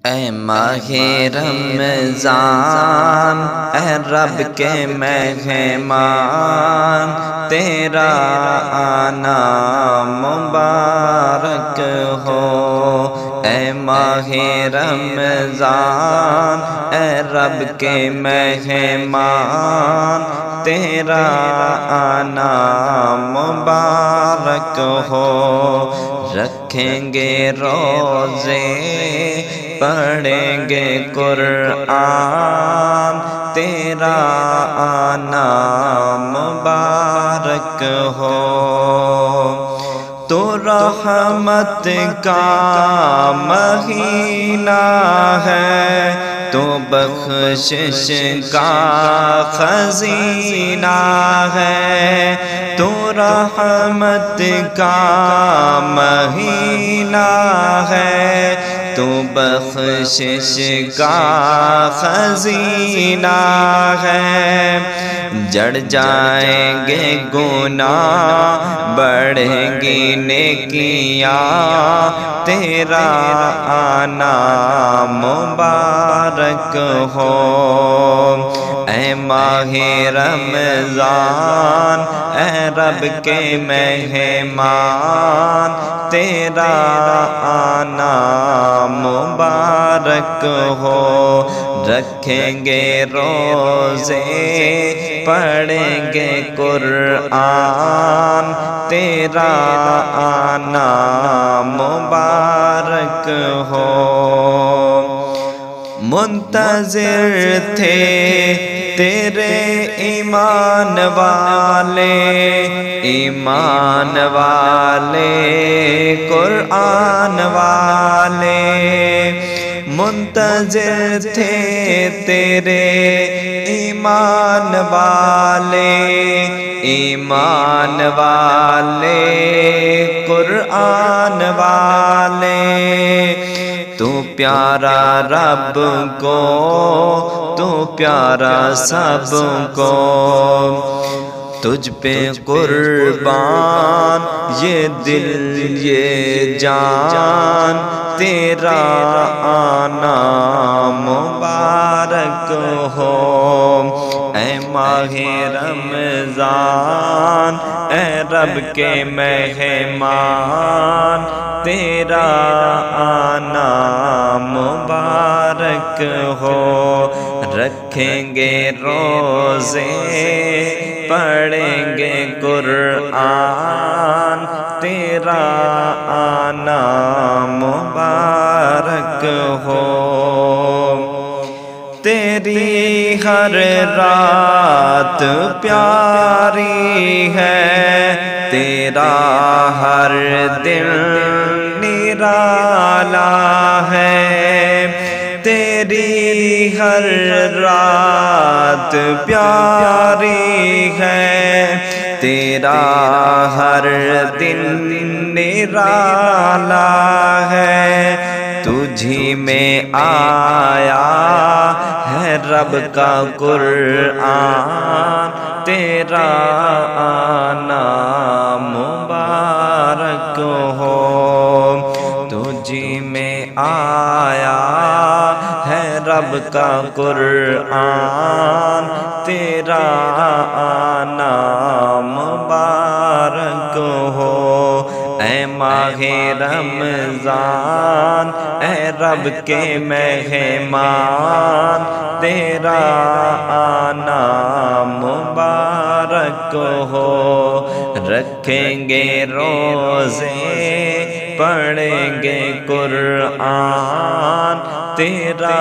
اے ماہ رمضان اے رب کے مہمان تیرا آنا مبارک ہو۔ اے ماہ رمضان اے رب کے مہمان تیرا آنا مبارک ہو۔ رکھیں گے روزے پڑھیں گے قرآن تیرا آنا مبارک ہو۔ تو رحمت کا مہینہ ہے تو بخشش کا خزینہ ہے۔ تو رحمت کا مہینہ ہے تو بخشش کا خزینہ ہے۔ جڑ جائیں گے گناہ بڑھیں گی نیکیاں تیرا آنا مبارک ہو۔ اے ماہ رمضان اے رب کے مہمان تیرا آنا مبارک ہو۔ رکھیں گے روزے پڑھیں گے قرآن تیرا آنا مبارک ہو۔ منتظر تھے تیرے ایمان والے قرآن والے۔ منتظر تھے تیرے ایمان والے قرآن والے۔ تو پیارا رب کو تو پیارا سب کو تجھ پہ قربان یہ دل یہ جان تیرا آنا مبارک ہو۔ اے ماہ رمضان اے رب کے مہمان تیرا آنا مبارک ہو۔ رکھیں گے روزے پڑھیں گے قرآن تیرا آنا مبارک ہو۔ تیری ہر رات پیاری ہے تیرا ہر دل نرالا ہے۔ تیری ہر رات پیاری ہے تیرا ہر دن نرالا ہے۔ تجھی میں آیا ہے رب کا قرآن تیرا آنا مبارک ہو۔ تجھی میں آیا ہے رب کا قرآن تیرا آنا مبارک ہو۔ اے ماہ رمضان اے رب کے مہمان تیرا آنا مبارک ہو۔ رکھیں گے روزے پڑھیں گے قرآن تیرا